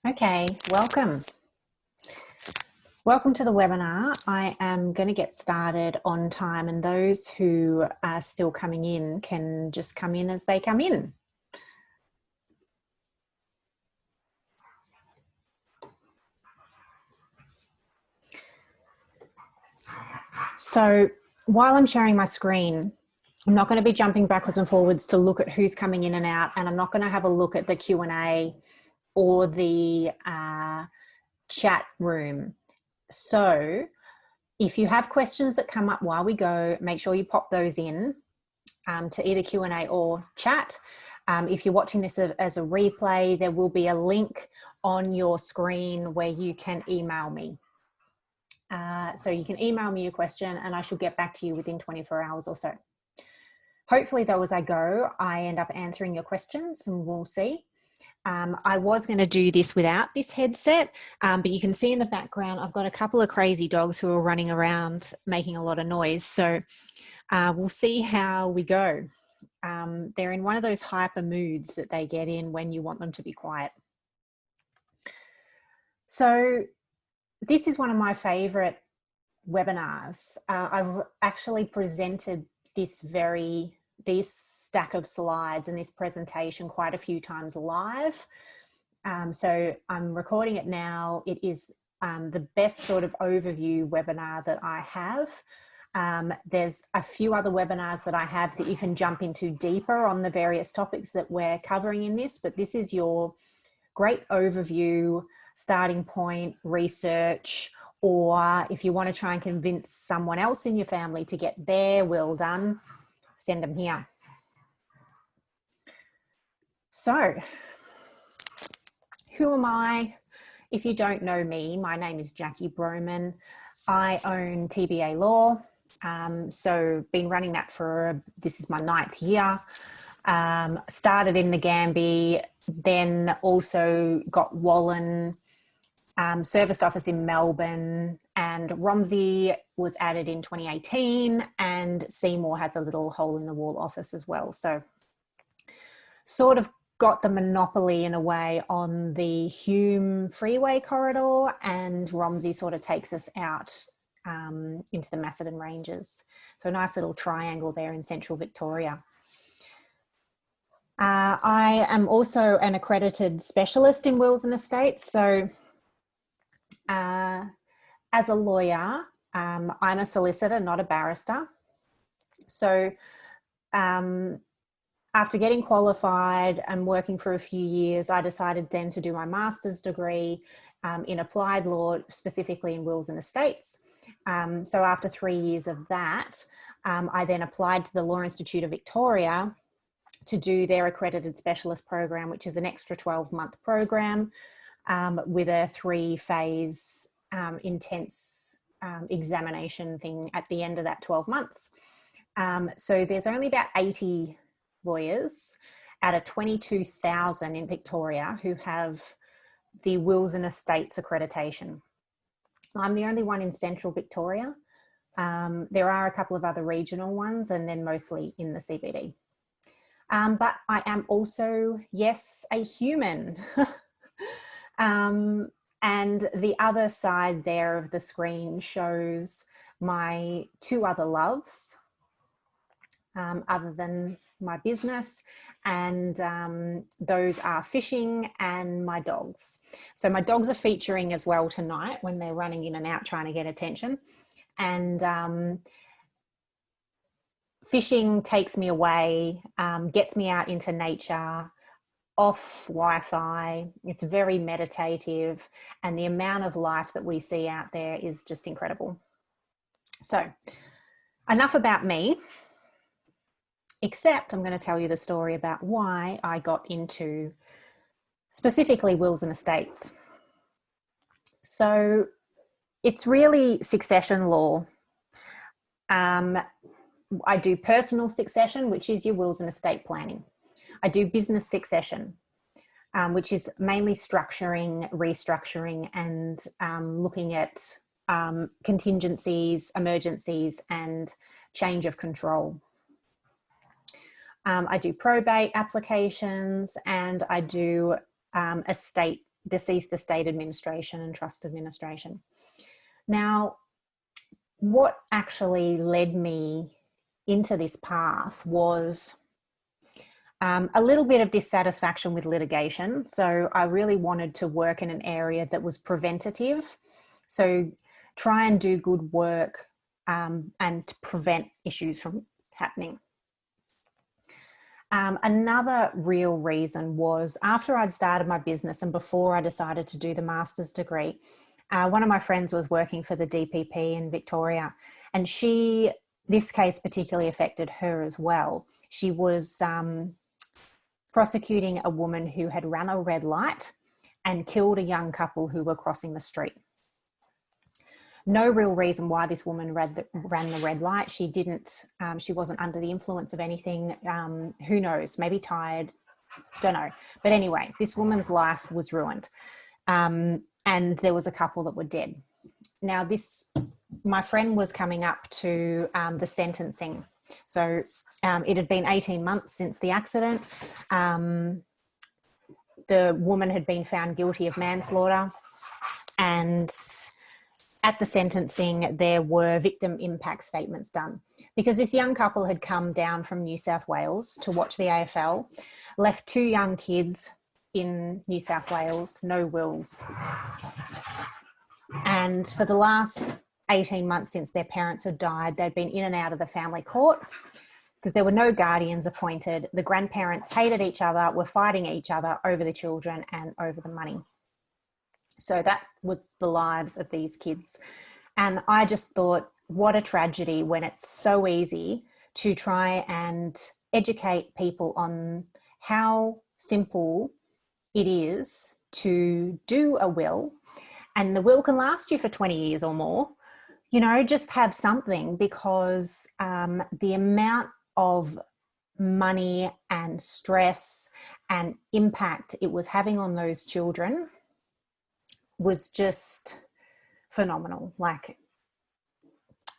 Okay, welcome. Welcome to the webinar. I am going to get started on time, and those who are still coming in can just come in as they come in. So while I'm sharing my screen, I'm not going to be jumping backwards and forwards to look at who's coming in and out, and I'm not going to have a look at the Q&A or the chat room. So if you have questions that come up while we go, make sure you pop those in to either Q&A or chat. If you're watching this as a replay, there will be a link on your screen where you can email me. So you can email me your question and I shall get back to you within 24 hours or so. Hopefully though, as I go, I end up answering your questions and we'll see. I was going to do this without this headset, but you can see in the background, I've got a couple of crazy dogs who are running around making a lot of noise. So we'll see how we go. They're in one of those hyper moods that they get in when you want them to be quiet. So this is one of my favorite webinars. I've actually presented this stack of slides and this presentation quite a few times live. So I'm recording it now. It is the best sort of overview webinar that I have. There's a few other webinars that I have that you can jump into deeper on the various topics that we're covering in this, but this is your great overview, starting point, research, or if you want to try and convince someone else in your family to get their will done, send them here. So, who am I? If you don't know me, my name is Jackie Broman. I own TBA Law. So been running that this is my 9th year. Started in the Gambie, then also got Wallen, serviced office in Melbourne, and Romsey was added in 2018, and Seymour has a little hole in the wall office as well. So sort of got the monopoly in a way on the Hume Freeway corridor, and Romsey sort of takes us out into the Macedon Ranges. So a nice little triangle there in central Victoria. I am also an accredited specialist in wills and estates. So as a lawyer, I'm a solicitor, not a barrister. So after getting qualified and working for a few years, I decided then to do my master's degree in applied law, specifically in wills and estates. So after 3 years of that, I then applied to the Law Institute of Victoria to do their accredited specialist program, which is an extra 12-month program with a 3-phase intense examination thing at the end of that 12 months. So there's only about 80 lawyers out of 22,000 in Victoria who have the wills and estates accreditation. I'm the only one in central Victoria. There are a couple of other regional ones and then mostly in the CBD. But I am also, yes, a human. And the other side there of the screen shows my 2 other loves, other than my business, and those are fishing and my dogs. So my dogs are featuring as well tonight when they're running in and out trying to get attention. And fishing takes me away, gets me out into nature, off Wi-Fi. It's very meditative, and the amount of life that we see out there is just incredible. So enough about me, except I'm going to tell you the story about why I got into specifically wills and estates. So it's really succession law. I do personal succession, which is your wills and estate planning. I do business succession, which is mainly structuring, restructuring, and looking at contingencies, emergencies, and change of control. I do probate applications, and I do estate deceased estate administration and trust administration. Now, what actually led me into this path was a little bit of dissatisfaction with litigation. So I really wanted to work in an area that was preventative. So try and do good work and prevent issues from happening. Another real reason was after I'd started my business and before I decided to do the master's degree, one of my friends was working for the DPP in Victoria, and this case particularly affected her as well. She was prosecuting a woman who had run a red light and killed a young couple who were crossing the street. No real reason why this woman ran the red light. She wasn't under the influence of anything. Who knows? Maybe tired. Don't know. But anyway, this woman's life was ruined. And there was a couple that were dead. Now, my friend was coming up to the sentencing. So it had been 18 months since the accident. The woman had been found guilty of manslaughter, and at the sentencing, there were victim impact statements done because this young couple had come down from New South Wales to watch the AFL, left 2 young kids in New South Wales, no wills. And for the last 18 months since their parents had died, they'd been in and out of the family court because there were no guardians appointed. The grandparents hated each other, were fighting each other over the children and over the money. So that was the lives of these kids. And I just thought, what a tragedy when it's so easy to try and educate people on how simple it is to do a will. And the will can last you for 20 years or more. You know, just have something, because the amount of money and stress and impact it was having on those children was just phenomenal. Like,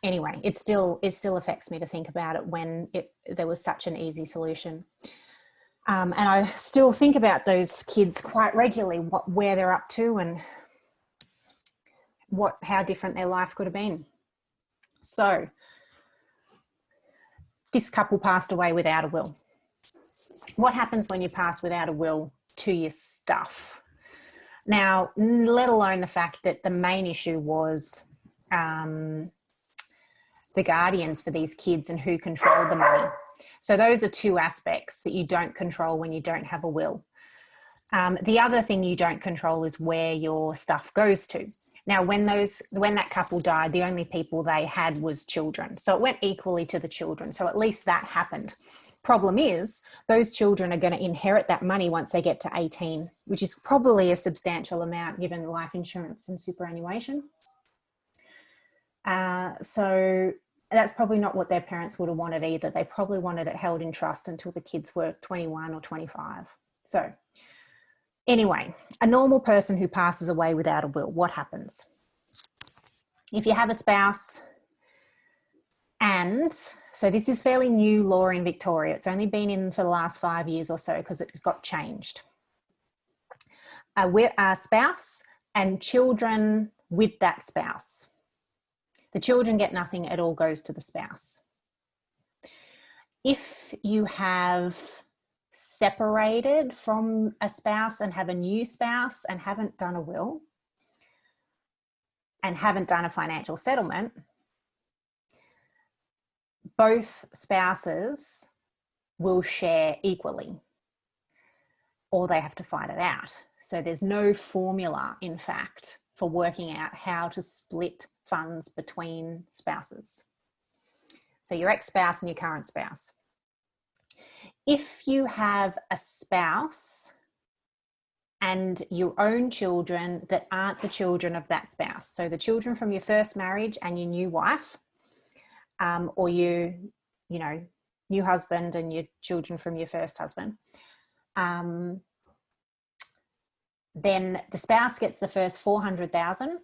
anyway, it still affects me to think about it when there was such an easy solution. And I still think about those kids quite regularly, where they're up to and how different their life could have been. So this couple passed away without a will. What happens when you pass without a will to your stuff? Now, let alone the fact that the main issue was the guardians for these kids and who controlled the money. So those are 2 aspects that you don't control when you don't have a will. The other thing you don't control is where your stuff goes to. Now, when that couple died, the only people they had was children. So it went equally to the children. So at least that happened. Problem is, those children are going to inherit that money once they get to 18, which is probably a substantial amount given life insurance and superannuation. So that's probably not what their parents would have wanted either. They probably wanted it held in trust until the kids were 21 or 25. So anyway, a normal person who passes away without a will, what happens? If you have a spouse, and so this is fairly new law in Victoria. It's only been in for the last 5 years or so because it got changed. A spouse and children with that spouse. The children get nothing, it all goes to the spouse. If you have separated from a spouse and have a new spouse and haven't done a will and haven't done a financial settlement, both spouses will share equally, or they have to fight it out. So there's no formula, in fact, for working out how to split funds between spouses. So your ex-spouse and your current spouse. If you have a spouse and your own children that aren't the children of that spouse, so the children from your first marriage and your new wife, or your, new husband and your children from your first husband, then the spouse gets the first 400,000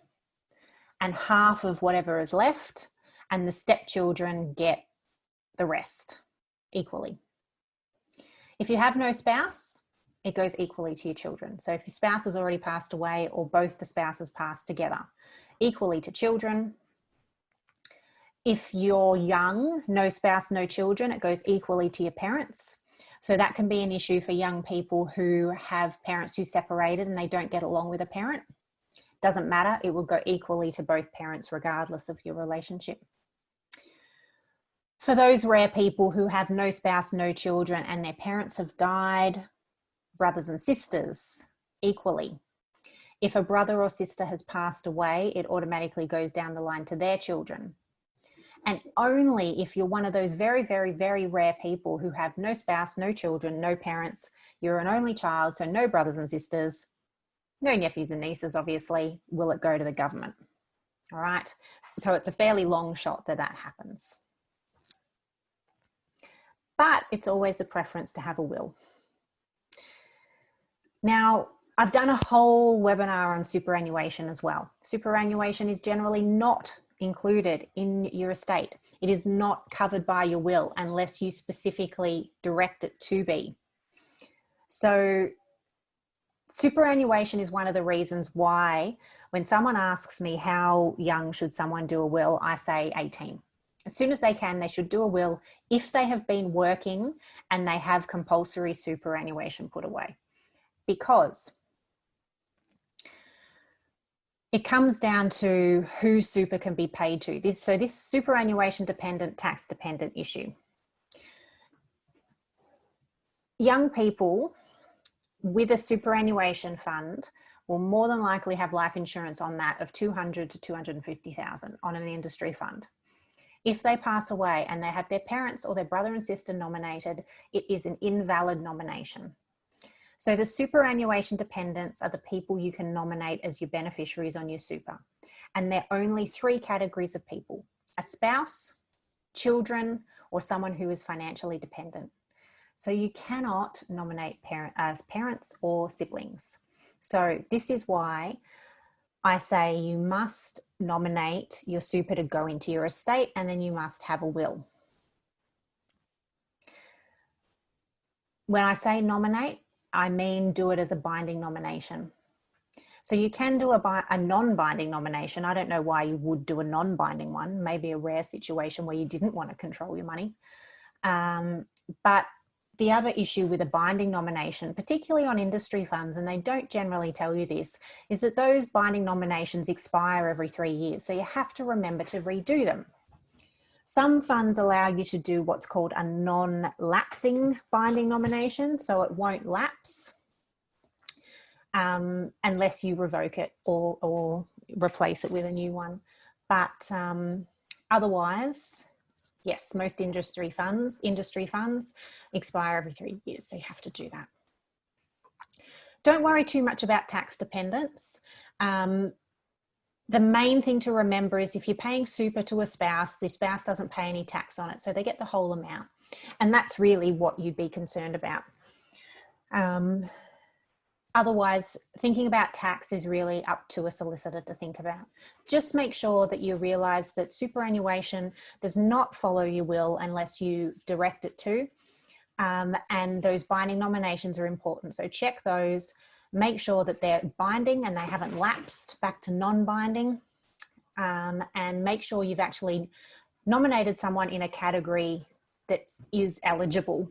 and half of whatever is left, and the stepchildren get the rest equally. If you have no spouse, it goes equally to your children. So if your spouse has already passed away or both the spouses passed together, equally to children. If you're young, no spouse, no children, it goes equally to your parents. So that can be an issue for young people who have parents who separated and they don't get along with a parent. Doesn't matter, it will go equally to both parents regardless of your relationship. For those rare people who have no spouse, no children, and their parents have died, brothers and sisters, equally. If a brother or sister has passed away, it automatically goes down the line to their children. And only if you're one of those very, very, very rare people who have no spouse, no children, no parents, you're an only child, so no brothers and sisters, no nephews and nieces, obviously, will it go to the government. All right. So it's a fairly long shot that that happens. But it's always a preference to have a will. Now, I've done a whole webinar on superannuation as well. Superannuation is generally not included in your estate. It is not covered by your will unless you specifically direct it to be. So superannuation is one of the reasons why when someone asks me how young should someone do a will, I say 18. As soon as they can, they should do a will if they have been working and they have compulsory superannuation put away. Because it comes down to who super can be paid to. This superannuation dependent, tax dependent issue. Young people with a superannuation fund will more than likely have life insurance on that of 200 to 250,000 on an industry fund. If they pass away and they have their parents or their brother and sister nominated, it is an invalid nomination. So the superannuation dependents are the people you can nominate as your beneficiaries on your super. And there are only 3 categories of people: a spouse, children, or someone who is financially dependent. So you cannot nominate parents or siblings. So this is why I say you must nominate your super to go into your estate, and then you must have a will. When I say nominate, I mean do it as a binding nomination. So you can do a non-binding nomination. I don't know why you would do a non-binding one, maybe a rare situation where you didn't want to control your money. But the other issue with a binding nomination, particularly on industry funds, and they don't generally tell you this, is that those binding nominations expire every 3 years. So you have to remember to redo them. Some funds allow you to do what's called a non-lapsing binding nomination, so it won't lapse unless you revoke it or replace it with a new one. But otherwise, yes, most industry funds expire every 3 years, so you have to do that. Don't worry too much about tax dependence. The main thing to remember is if you're paying super to a spouse, the spouse doesn't pay any tax on it, so they get the whole amount. And that's really what you'd be concerned about. Otherwise, thinking about tax is really up to a solicitor to think about. Just make sure that you realise that superannuation does not follow your will unless you direct it to. And those binding nominations are important. So check those. Make sure that they're binding and they haven't lapsed back to non-binding, and make sure you've actually nominated someone in a category that is eligible.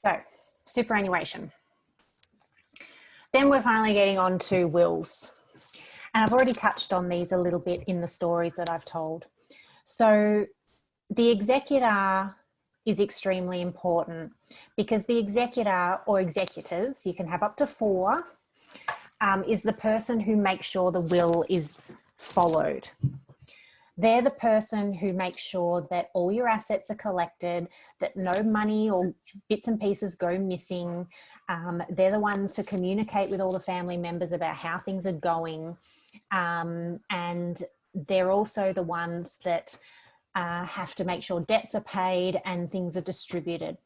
So, superannuation. Then we're finally getting on to wills. And I've already touched on these a little bit in the stories that I've told. So the executor is extremely important because the executor or executors, you can have up to 4, is the person who makes sure the will is followed. They're the person who makes sure that all your assets are collected, that no money or bits and pieces go missing. They're the ones to communicate with all the family members about how things are going. And they're also the ones that have to make sure debts are paid and things are distributed.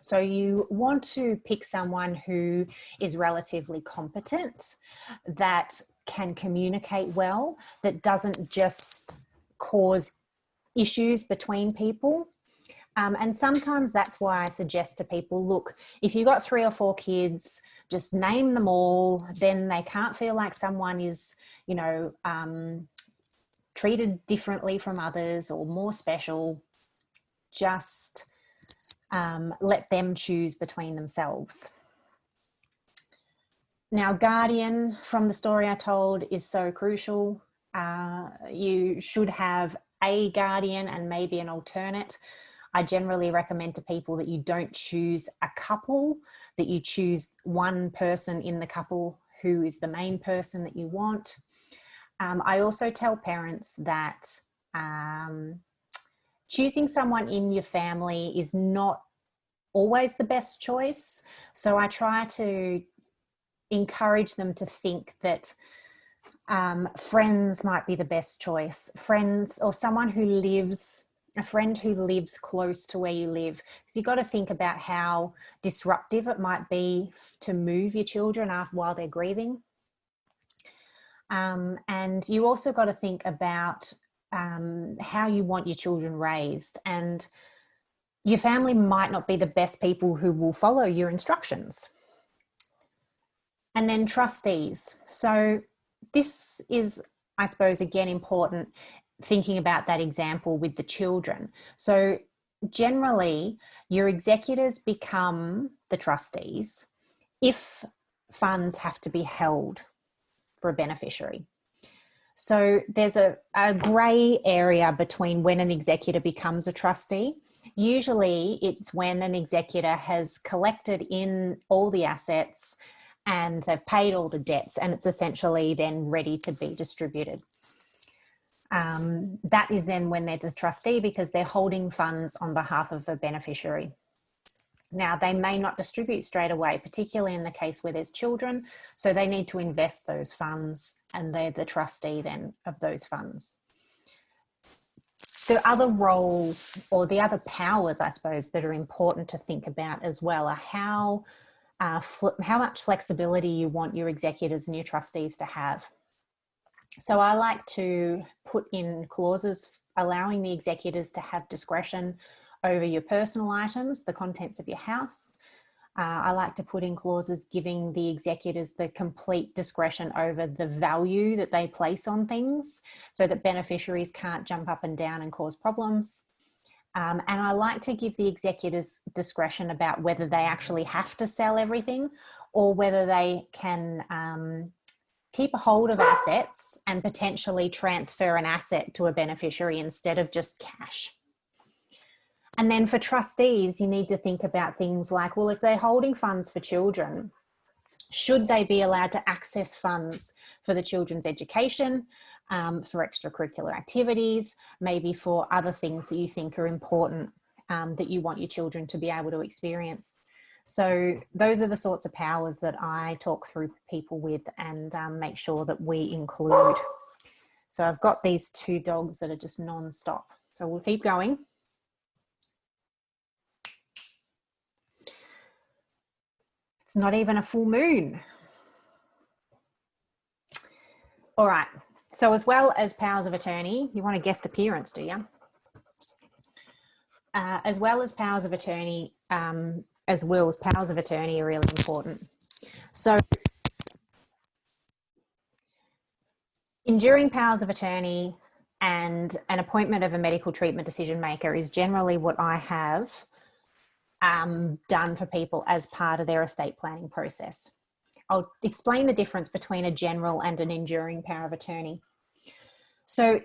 So you want to pick someone who is relatively competent, that can communicate well, that doesn't just cause issues between people, And sometimes that's why I suggest to people, look, if you've got 3 or 4 kids, just name them all. Then they can't feel like someone is, you know, treated differently from others or more special. Just let them choose between themselves. Now, guardian, from the story I told, is so crucial. You should have a guardian and maybe an alternate. I generally recommend to people that you don't choose a couple, that you choose one person in the couple who is the main person that you want. I also tell parents that choosing someone in your family is not always the best choice. So I try to encourage them to think that friends might be the best choice. Friends, or someone who lives, a friend who lives close to where you live. Because you've got to think about how disruptive it might be to move your children while they're grieving. And you also got to think about how you want your children raised. And your family might not be the best people who will follow your instructions. And then trustees. So this is, I suppose, again, important, thinking about that example with the children. So generally, your executors become the trustees if funds have to be held for a beneficiary. So there's a grey area between when an executor becomes a trustee. Usually it's when an executor has collected in all the assets and they've paid all the debts, and it's essentially then ready to be distributed. That is then when they're the trustee, because they're holding funds on behalf of a beneficiary. Now, they may not distribute straight away, particularly in the case where there's children, so they need to invest those funds, and they're the trustee then of those funds. The other role, or the other powers, I suppose, that are important to think about as well are how much flexibility you want your executors and your trustees to have. So I like to put in clauses allowing the executors to have discretion over your personal items, the contents of your house. I like to put in clauses giving the executors the complete discretion over the value that they place on things, so that beneficiaries can't jump up and down and cause problems. And I like to give the executors discretion about whether they actually have to sell everything, or whether they can keep a hold of assets and potentially transfer an asset to a beneficiary instead of just cash. And then for trustees, you need to think about things like, well, if they're holding funds for children, should they be allowed to access funds for the children's education, for extracurricular activities, maybe for other things that you think are important, that you want your children to be able to experience. So those are the sorts of powers that I talk through people with and make sure that we include. So I've got these 2 dogs that are just non-stop. So we'll keep going. It's not even a full moon. All right. So as well as powers of attorney, you want a guest appearance, do you? As well as powers of attorney, as wills, powers of attorney are really important. So enduring powers of attorney and an appointment of a medical treatment decision maker is generally what I have done for people as part of their estate planning process. I'll explain the difference between a general and an enduring power of attorney. So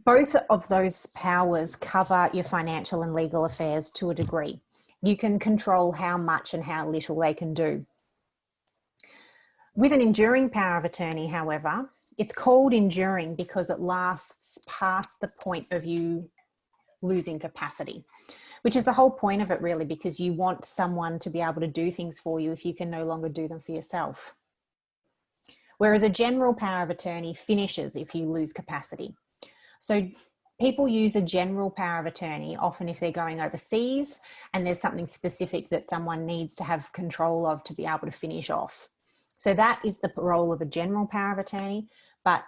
both of those powers cover your financial and legal affairs to a degree. You can control how much and how little they can do. With an enduring power of attorney, however, it's called enduring because it lasts past the point of you losing capacity, which is the whole point of it really, because you want someone to be able to do things for you if you can no longer do them for yourself. Whereas a general power of attorney finishes if you lose capacity. So people use a general power of attorney often if they're going overseas and there's something specific that someone needs to have control of to be able to finish off. So that is the role of a general power of attorney, but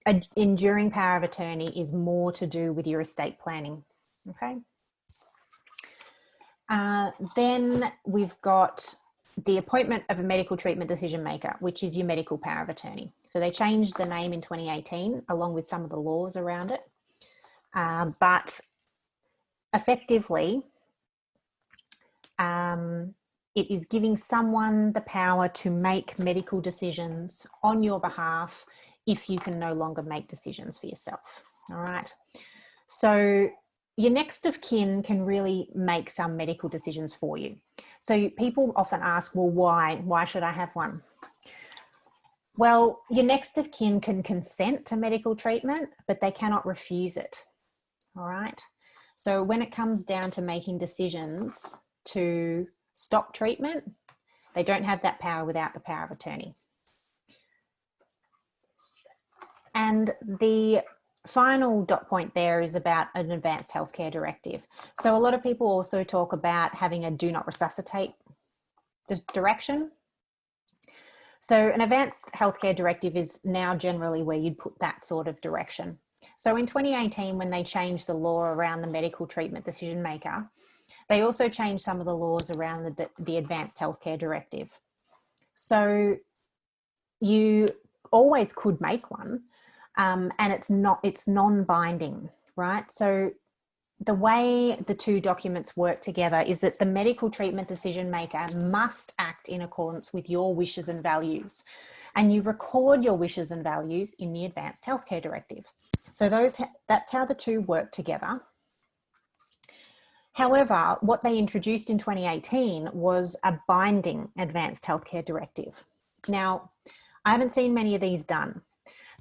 an enduring power of attorney is more to do with your estate planning, okay? Then we've got the appointment of a medical treatment decision maker, which is your medical power of attorney. So they changed the name in 2018 along with some of the laws around it. But effectively, it is giving someone the power to make medical decisions on your behalf if you can no longer make decisions for yourself. All right. So your next of kin can really make some medical decisions for you. So people often ask, well, why? Why should I have one? Well, your next of kin can consent to medical treatment, but they cannot refuse it. All right. So when it comes down to making decisions to stop treatment, they don't have that power without the power of attorney. And the final dot point there is about an advanced healthcare directive. So a lot of people also talk about having a do not resuscitate direction. So an advanced healthcare directive is now generally where you'd put that sort of direction. So in 2018, when they changed the law around the medical treatment decision maker, they also changed some of the laws around the advanced healthcare directive. So you always could make one, and it's non-binding, right? So the way the two documents work together is that the medical treatment decision maker must act in accordance with your wishes and values, and you record your wishes and values in the advanced healthcare directive. So that's how the two work together. However, what they introduced in 2018 was a binding advanced healthcare directive. Now, I haven't seen many of these done.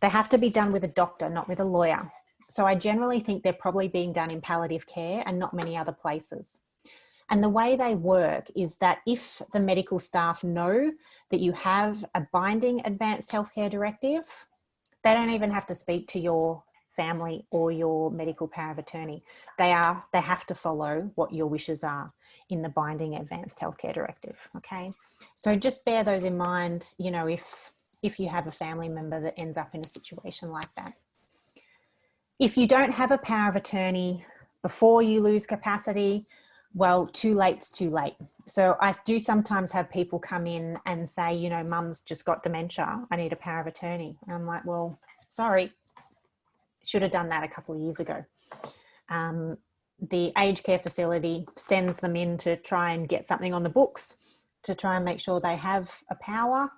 They have to be done with a doctor, not with a lawyer. So I generally think they're probably being done in palliative care and not many other places. And the way they work is that if the medical staff know that you have a binding advanced healthcare directive, they don't even have to speak to your family or your medical power of attorney. They have to follow what your wishes are in the binding advanced healthcare directive. Okay, so just bear those in mind, you know, if you have a family member that ends up in a situation like that. If you don't have a power of attorney before you lose capacity, well, too late's too late. So I do sometimes have people come in and say, you know, mum's just got dementia, I need a power of attorney. And I'm like, well, sorry, should have done that a couple of years ago. The aged care facility sends them in to try and get something on the books to try and make sure they have a power.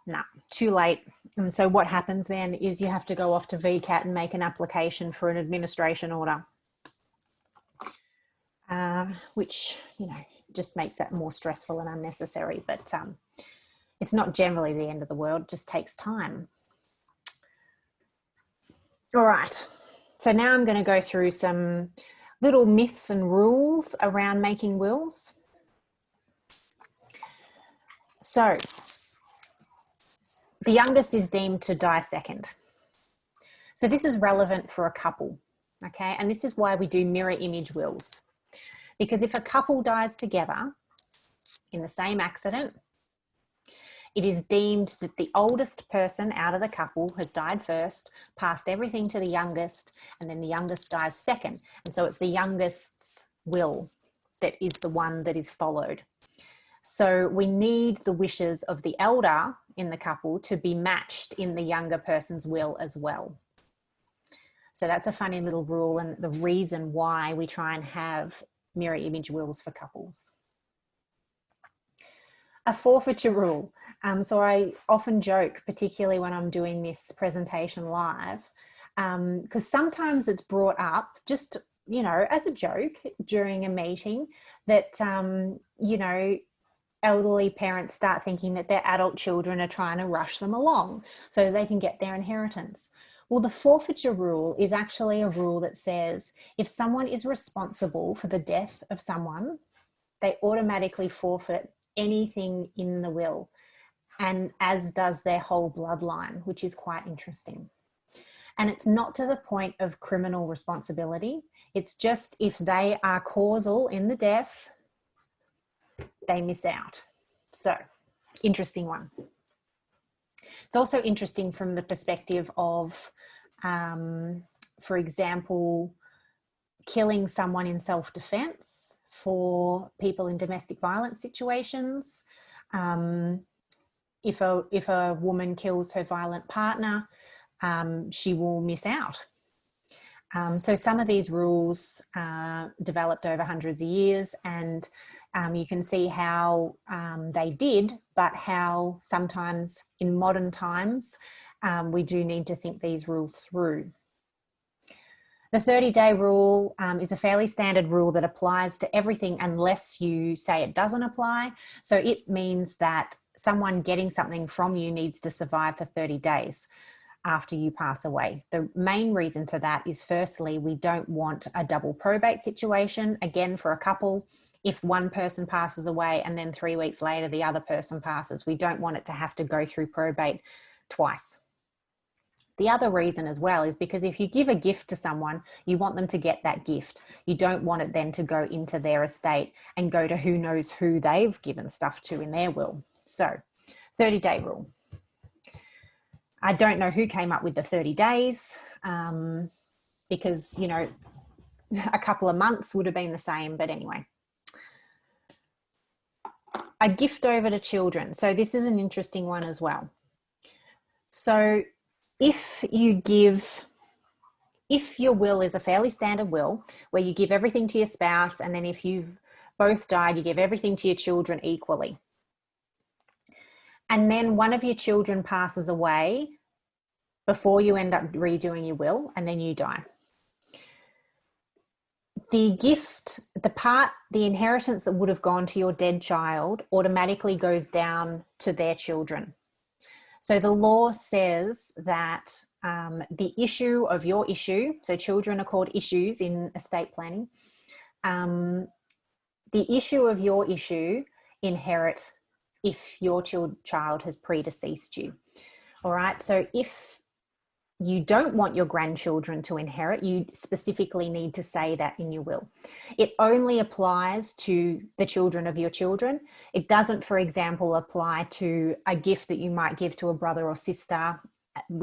No, too late. And so what happens then is you have to go off to VCAT and make an application for an administration order, which, you know, just makes that more stressful and unnecessary. But it's not generally the end of the world, it just takes time. All right, so now I'm going to go through some little myths and rules around making wills. So the youngest is deemed to die second. So this is relevant for a couple, okay? And this is why we do mirror image wills. Because if a couple dies together in the same accident, it is deemed that the oldest person out of the couple has died first, passed everything to the youngest, and then the youngest dies second. And so it's the youngest's will that is the one that is followed. So we need the wishes of the elder in the couple to be matched in the younger person's will as well. So that's a funny little rule and the reason why we try and have mirror image wills for couples. A forfeiture rule. So I often joke, particularly when I'm doing this presentation live, because sometimes it's brought up just, you know, as a joke during a meeting that, you know, elderly parents start thinking that their adult children are trying to rush them along so they can get their inheritance. Well, the forfeiture rule is actually a rule that says if someone is responsible for the death of someone, they automatically forfeit anything in the will, and as does their whole bloodline, which is quite interesting. And it's not to the point of criminal responsibility. It's just if they are causal in the death, they miss out. So, interesting one. It's also interesting from the perspective of, for example, killing someone in self-defense for people in domestic violence situations. If a woman kills her violent partner, she will miss out. So some of these rules developed over hundreds of years, and you can see how they did, but how sometimes in modern times we do need to think these rules through. The 30-day rule is a fairly standard rule that applies to everything unless you say it doesn't apply. So it means that someone getting something from you needs to survive for 30 days after you pass away. The main reason for that is, firstly, we don't want a double probate situation. Again, for a couple, if one person passes away and then 3 weeks later the other person passes, we don't want it to have to go through probate twice. The other reason as well is because if you give a gift to someone, you want them to get that gift. You don't want it then to go into their estate and go to who knows who they've given stuff to in their will. So, 30-day rule. I don't know who came up with the 30 days because, you know, a couple of months would have been the same, but anyway. A gift over to children. So this is an interesting one as well. So if your will is a fairly standard will where you give everything to your spouse, and then if you've both died, you give everything to your children equally. And then one of your children passes away before you end up redoing your will, and then you die. The gift, the inheritance that would have gone to your dead child automatically goes down to their children. So the law says that the issue of your issue, so children are called issues in estate planning, the issue of your issue inherit if your child has predeceased you. All right, so if you don't want your grandchildren to inherit, you specifically need to say that in your will. It only applies to the children of your children. It doesn't, for example, apply to a gift that you might give to a brother or sister.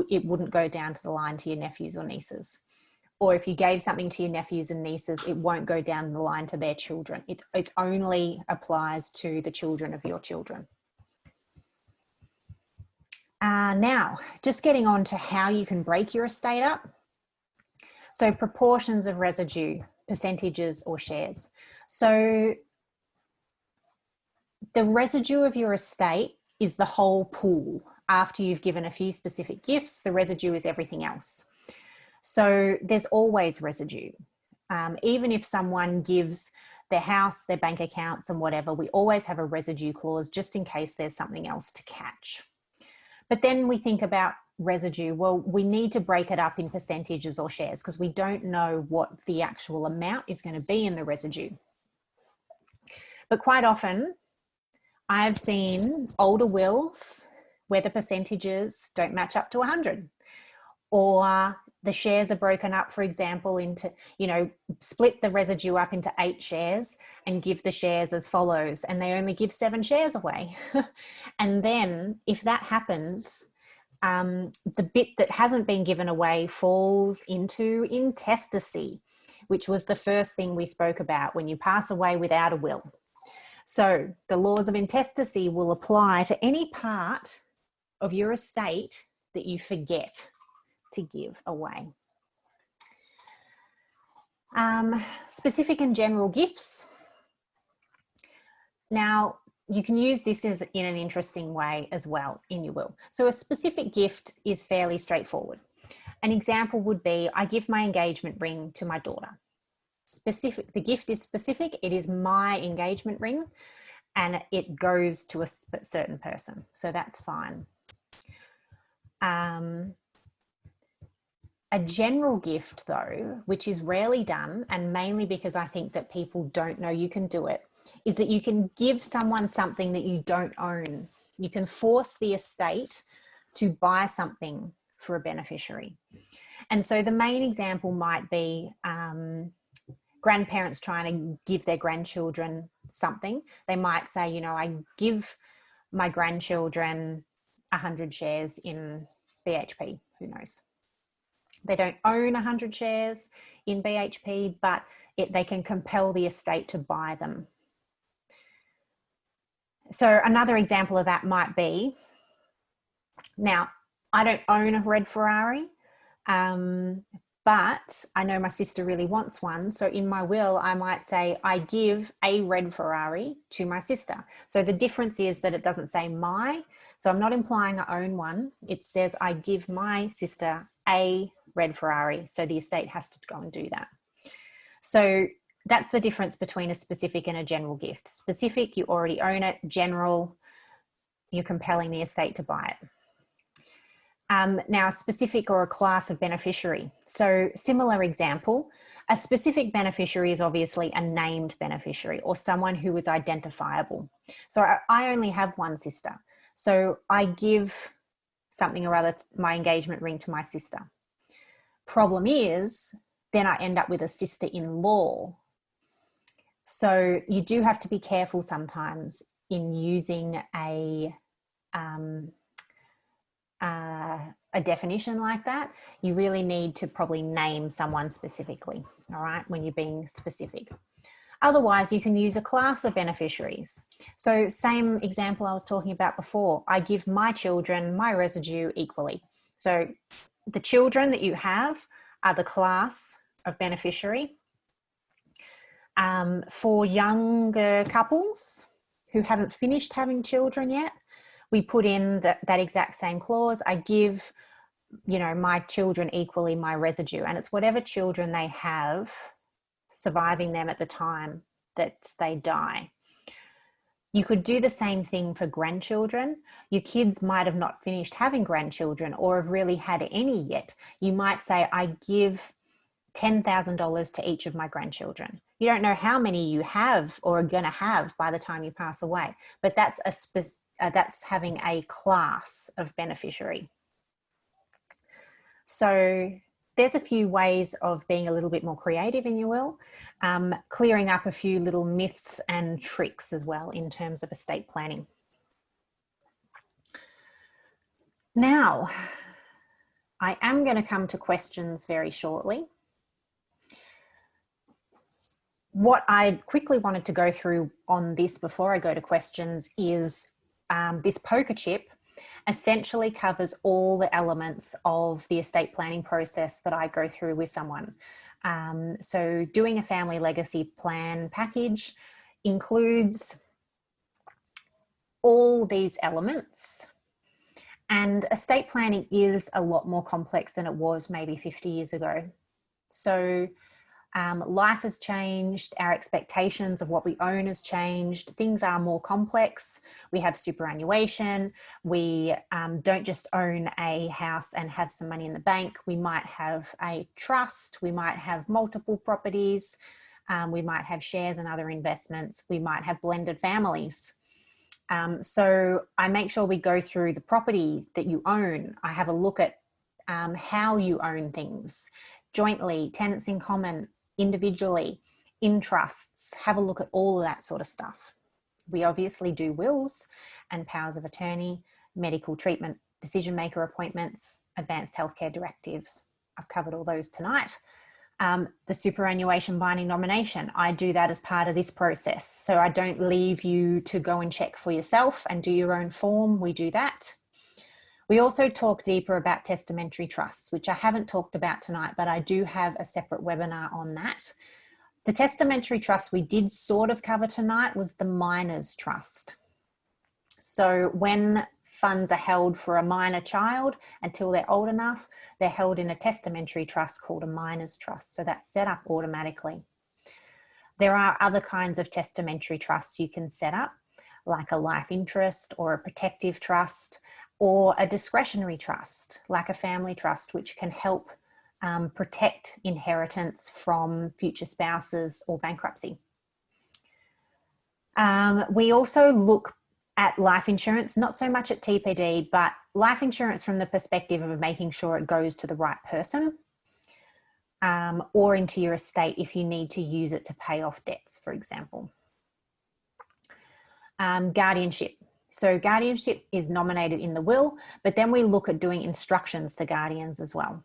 It wouldn't go down to the line to your nephews or nieces. Or if you gave something to your nephews and nieces, it won't go down the line to their children. It only applies to the children of your children. Now, just getting on to how you can break your estate up. So proportions of residue, percentages or shares. So the residue of your estate is the whole pool. After you've given a few specific gifts, the residue is everything else. So there's always residue. Even if someone gives their house, their bank accounts and whatever, we always have a residue clause just in case there's something else to catch. But then we think about residue. Well, we need to break it up in percentages or shares because we don't know what the actual amount is going to be in the residue. But quite often, I've seen older wills where the percentages don't match up to 100, or the shares are broken up, for example, into, you know, split the residue up into 8 shares and give the shares as follows, and they only give 7 shares away. And then if that happens, the bit that hasn't been given away falls into intestacy, which was the first thing we spoke about when you pass away without a will. So the laws of intestacy will apply to any part of your estate that you forget to give away. Specific and general gifts. Now, you can use this in an interesting way as well in your will. So a specific gift is fairly straightforward. An example would be, I give my engagement ring to my daughter. Specific, the gift is specific, it is my engagement ring and it goes to a certain person. So that's fine. A general gift though, which is rarely done, and mainly because I think that people don't know you can do it, is that you can give someone something that you don't own. You can force the estate to buy something for a beneficiary. And so the main example might be grandparents trying to give their grandchildren something. They might say, you know, I give my grandchildren 100 shares in BHP, who knows? They don't own 100 shares in BHP, but they can compel the estate to buy them. So another example of that might be, now I don't own a red Ferrari, but I know my sister really wants one. So in my will, I might say I give a red Ferrari to my sister. So the difference is that it doesn't say my, so I'm not implying I own one. It says I give my sister a red Ferrari. So the estate has to go and do that. So that's the difference between a specific and a general gift. Specific, you already own it. General, you're compelling the estate to buy it. Now, a specific or a class of beneficiary. So similar example, a specific beneficiary is obviously a named beneficiary or someone who is identifiable. So I only have one sister. So I give something or other, my engagement ring, to my sister. Problem is, then I end up with a sister-in-law. So you do have to be careful sometimes in using a definition like that. You really need to probably name someone specifically, all right, when you're being specific. Otherwise, you can use a class of beneficiaries. So same example I was talking about before, I give my children my residue equally. So the children that you have are the class of beneficiary. For younger couples who haven't finished having children yet, we put in that exact same clause. I give, my children equally my residue, and it's whatever children they have surviving them at the time that they die. You could do the same thing for grandchildren. Your kids might have not finished having grandchildren or have really had any yet. You might say, I give $10,000 to each of my grandchildren. You don't know how many you have or are going to have by the time you pass away, but that's that's having a class of beneficiary. So there's a few ways of being a little bit more creative in your will, clearing up a few little myths and tricks as well in terms of estate planning. Now, I am going to come to questions very shortly. What I quickly wanted to go through on this before I go to questions is this poker chip essentially covers all the elements of the estate planning process that I go through with someone. So doing a family legacy plan package includes all these elements, and estate planning is a lot more complex than it was maybe 50 years ago. So life has changed, our expectations of what we own has changed, things are more complex. We have superannuation, we don't just own a house and have some money in the bank, we might have a trust, we might have multiple properties, we might have shares and other investments, we might have blended families. So I make sure we go through the property that you own. I have a look at how you own things, jointly, tenants in common, individually, in trusts, have a look at all of that sort of stuff. We obviously do wills and powers of attorney, medical treatment, decision maker appointments, advanced healthcare directives. I've covered all those tonight. The superannuation binding nomination, I do that as part of this process. So I don't leave you to go and check for yourself and do your own form. We do that. We also talk deeper about testamentary trusts, which I haven't talked about tonight, but I do have a separate webinar on that. The testamentary trust we did sort of cover tonight was the minor's trust. So when funds are held for a minor child until they're old enough, they're held in a testamentary trust called a minor's trust. So that's set up automatically. There are other kinds of testamentary trusts you can set up, like a life interest or a protective trust, or a discretionary trust, like a family trust, which can help protect inheritance from future spouses or bankruptcy. We also look at life insurance, not so much at TPD, but life insurance from the perspective of making sure it goes to the right person, or into your estate if you need to use it to pay off debts, for example. Guardianship. So guardianship is nominated in the will, but then we look at doing instructions to guardians as well.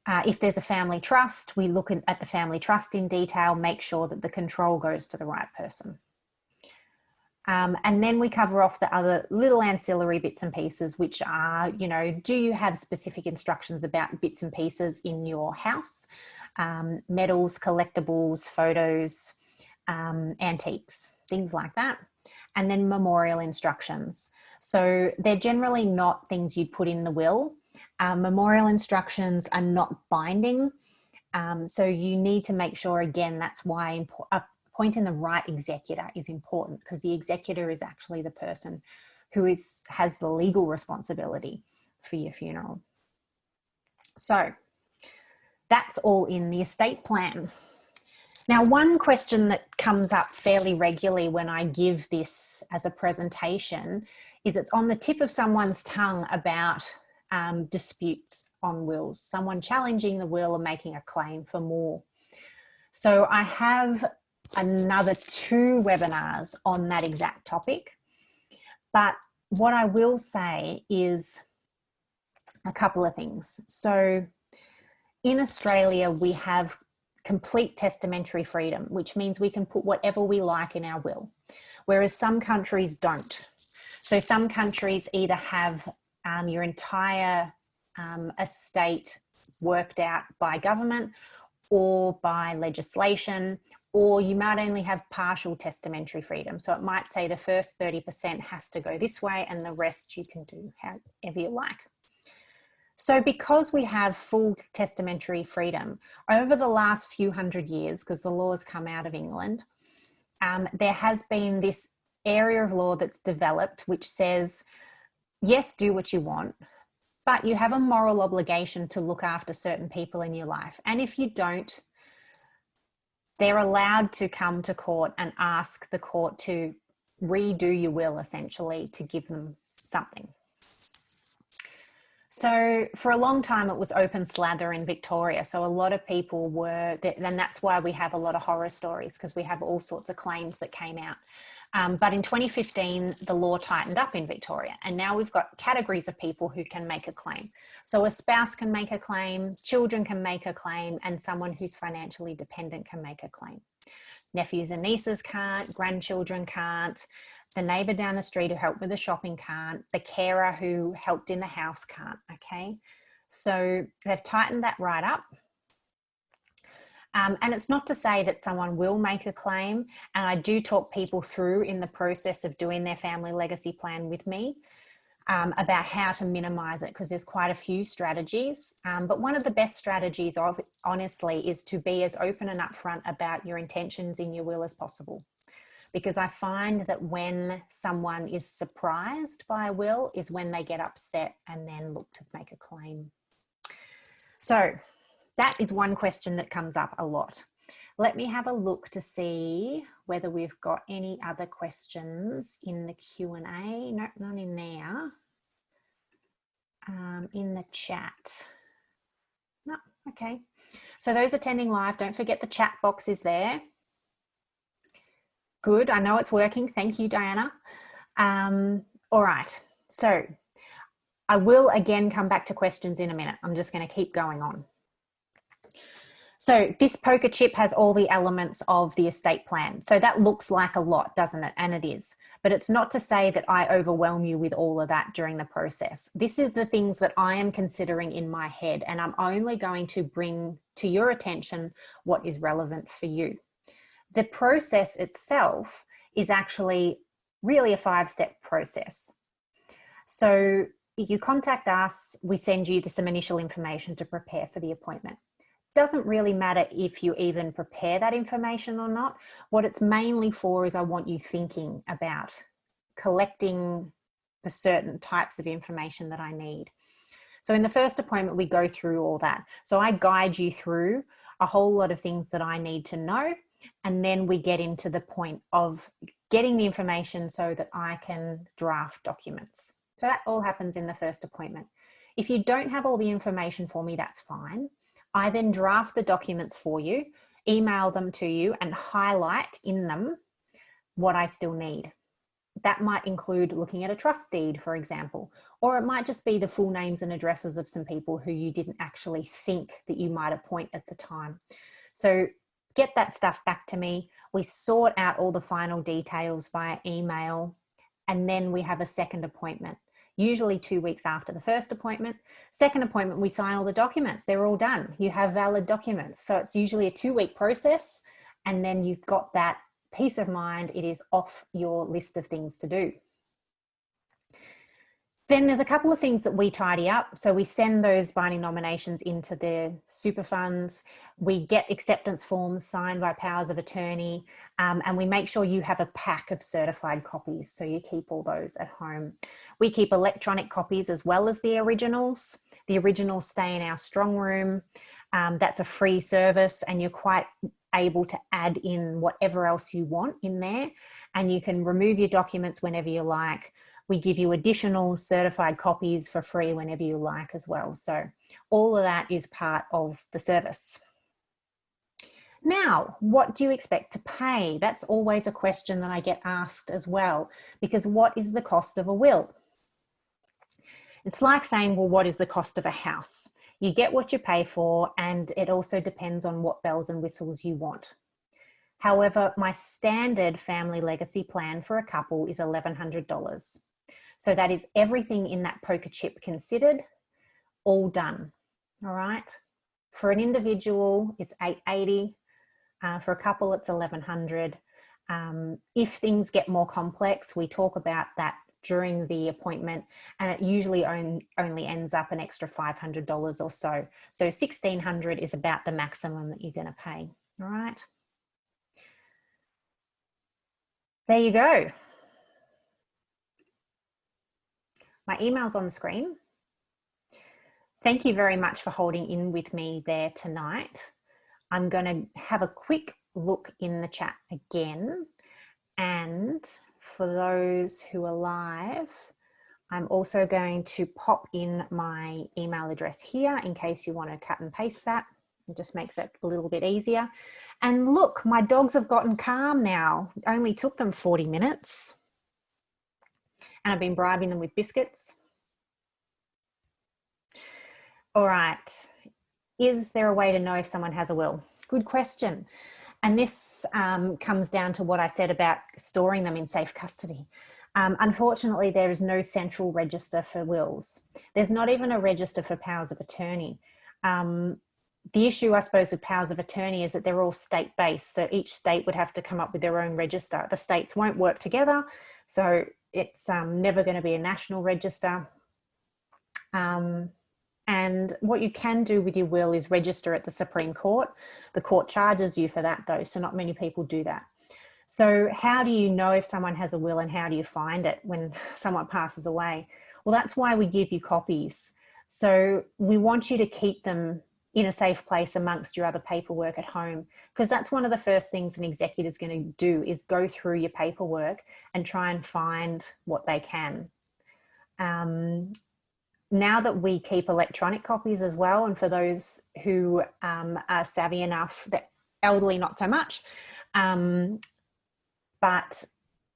If there's a family trust, we look at the family trust in detail, make sure that the control goes to the right person. And then we cover off the other little ancillary bits and pieces, which are, you know, do you have specific instructions about bits and pieces in your house? Medals, collectibles, photos, antiques, things like that. And then memorial instructions. So they're generally not things you'd put in the will. Memorial instructions are not binding. So you need to make sure, again, that's why appointing the right executor is important, because the executor is actually the person who has the legal responsibility for your funeral. So that's all in the estate plan. Now, one question that comes up fairly regularly when I give this as a presentation is it's on the tip of someone's tongue about disputes on wills, someone challenging the will and making a claim for more. So I have another 2 webinars on that exact topic. But what I will say is a couple of things. So in Australia, we have complete testamentary freedom, which means we can put whatever we like in our will, whereas some countries don't. So some countries either have your entire estate worked out by government or by legislation, or you might only have partial testamentary freedom. So it might say the first 30% has to go this way and the rest you can do however you like. So because we have full testamentary freedom, over the last few hundred years, because the laws come out of England, there has been this area of law that's developed which says, yes, do what you want, but you have a moral obligation to look after certain people in your life. And if you don't, they're allowed to come to court and ask the court to redo your will, essentially, to give them something. So for a long time, it was open slather in Victoria. So a lot of people were, and that's why we have a lot of horror stories, because we have all sorts of claims that came out. But in 2015, the law tightened up in Victoria, and now we've got categories of people who can make a claim. So a spouse can make a claim, children can make a claim, and someone who's financially dependent can make a claim. Nephews and nieces can't, grandchildren can't, the neighbour down the street who helped with the shopping can't, the carer who helped in the house can't, okay? So they've tightened that right up. And it's not to say that someone will make a claim, and I do talk people through in the process of doing their family legacy plan with me about how to minimise it, because there's quite a few strategies. But one of the best strategies, honestly, is to be as open and upfront about your intentions in your will as possible. Because I find that when someone is surprised by a will is when they get upset and then look to make a claim. So that is one question that comes up a lot. Let me have a look to see whether we've got any other questions in the Q&A. Nope, none in there. In the chat. No, okay. So those attending live, don't forget the chat box is there. Good, I know it's working. Thank you, Diana. All right, so I will again come back to questions in a minute. I'm just going to keep going on. So this poker chip has all the elements of the estate plan. So that looks like a lot, doesn't it? And it is. But it's not to say that I overwhelm you with all of that during the process. This is the things that I am considering in my head, and I'm only going to bring to your attention what is relevant for you. The process itself is actually really a 5-step process. So you contact us, we send you some initial information to prepare for the appointment. Doesn't really matter if you even prepare that information or not. What it's mainly for is I want you thinking about collecting the certain types of information that I need. So in the first appointment, we go through all that. So I guide you through a whole lot of things that I need to know. And then we get into the point of getting the information so that I can draft documents. So that all happens in the first appointment. If you don't have all the information for me, that's fine. I then draft the documents for you, email them to you, and highlight in them what I still need. that might include looking at a trust deed, for example, or it might just be the full names and addresses of some people who you didn't actually think that you might appoint at the time. So get that stuff back to me. We sort out all the final details via email, and then we have a second appointment, usually 2 weeks after the first appointment. Second appointment, we sign all the documents. They're all done. You have valid documents. So it's usually a 2-week process, and then you've got that peace of mind. It is off your list of things to do. Then there's a couple of things that we tidy up. So we send those binding nominations into the super funds. We get acceptance forms signed by powers of attorney, and we make sure you have a pack of certified copies. So you keep all those at home. We keep electronic copies as well as the originals. The originals stay in our strong room. That's a free service, and you're quite able to add in whatever else you want in there, and you can remove your documents whenever you like. We give you additional certified copies for free whenever you like as well. So all of that is part of the service. Now, what do you expect to pay? That's always a question that I get asked as well, because what is the cost of a will? It's like saying, well, what is the cost of a house? You get what you pay for, and it also depends on what bells and whistles you want. However, my standard family legacy plan for a couple is $1,100. So that is everything in that poker chip considered, all done. All right. For an individual, it's $880. For a couple, it's $1,100. If things get more complex, we talk about that during the appointment, and it usually only ends up an extra $500 or so. So $1,600 is about the maximum that you're going to pay. All right. There you go. My email's on the screen. Thank you very much for holding in with me there tonight. I'm going to have a quick look in the chat again. And for those who are live, I'm also going to pop in my email address here in case you want to cut and paste that. It just makes it a little bit easier. And look, my dogs have gotten calm now. It only took them 40 minutes. And I've been bribing them with biscuits. All right. Is there a way to know if someone has a will? Good question. And this comes down to what I said about storing them in safe custody. Unfortunately, there is no central register for wills. There's not even a register for powers of attorney. The issue, I suppose, with powers of attorney is that they're all state-based. So each state would have to come up with their own register. The states won't work together. So it's never going to be a national register. And what you can do with your will is register at the Supreme Court. The court charges you for that though, so not many people do that. So how do you know if someone has a will, and how do you find it when someone passes away? Well, that's why we give you copies. So we want you to keep them in a safe place amongst your other paperwork at home, because that's one of the first things an executor is going to do, is go through your paperwork and try and find what they can. Now that we keep electronic copies as well, and for those who are savvy enough, that elderly not so much, but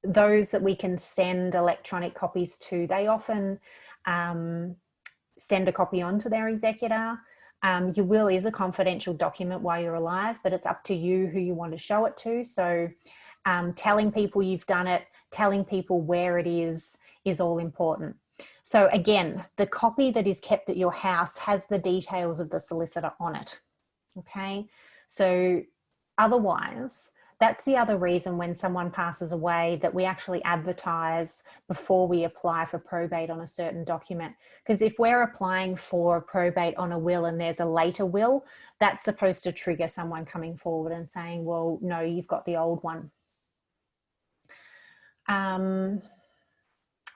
those that we can send electronic copies to, they often send a copy on to their executor. Your will is a confidential document while you're alive, but it's up to you who you want to show it to. So telling people you've done it, telling people where it is all important. So again, the copy that is kept at your house has the details of the solicitor on it. Okay, so otherwise, that's the other reason when someone passes away that we actually advertise before we apply for probate on a certain document. Because if we're applying for probate on a will and there's a later will, that's supposed to trigger someone coming forward and saying, well, no, you've got the old one.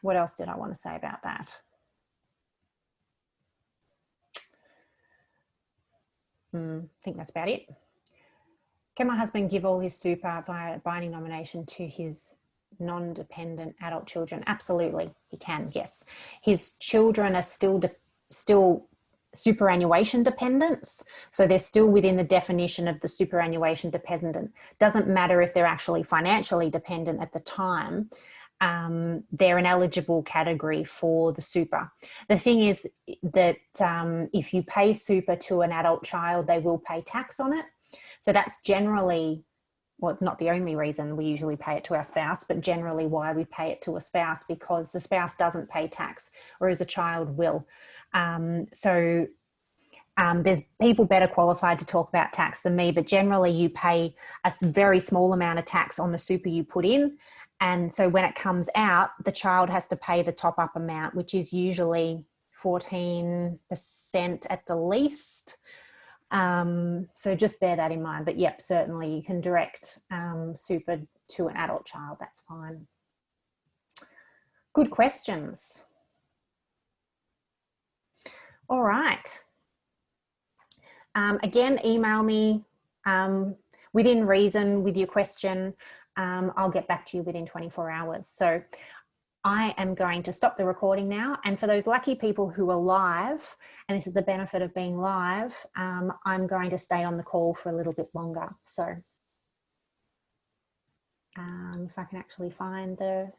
What else did I want to say about that? I think that's about it. Can my husband give all his super via binding nomination to his non-dependent adult children? Absolutely, he can, yes. His children are still superannuation dependents, so they're still within the definition of the superannuation dependent. Doesn't matter if they're actually financially dependent at the time. they're an eligible category for the super. The thing is that if you pay super to an adult child, they will pay tax on it. So that's generally, well, not the only reason we usually pay it to our spouse, but generally why we pay it to a spouse, because the spouse doesn't pay tax, whereas a child will. There's people better qualified to talk about tax than me, but generally you pay a very small amount of tax on the super you put in. And so when it comes out, the child has to pay the top up amount, which is usually 14% at the least. So just bear that in mind. But yep, certainly you can direct super to an adult child. That's fine. Good questions. All right. Again, email me within reason with your question. I'll get back to you within 24 hours. So I am going to stop the recording now. And for those lucky people who are live, and this is the benefit of being live, I'm going to stay on the call for a little bit longer. So if I can actually find the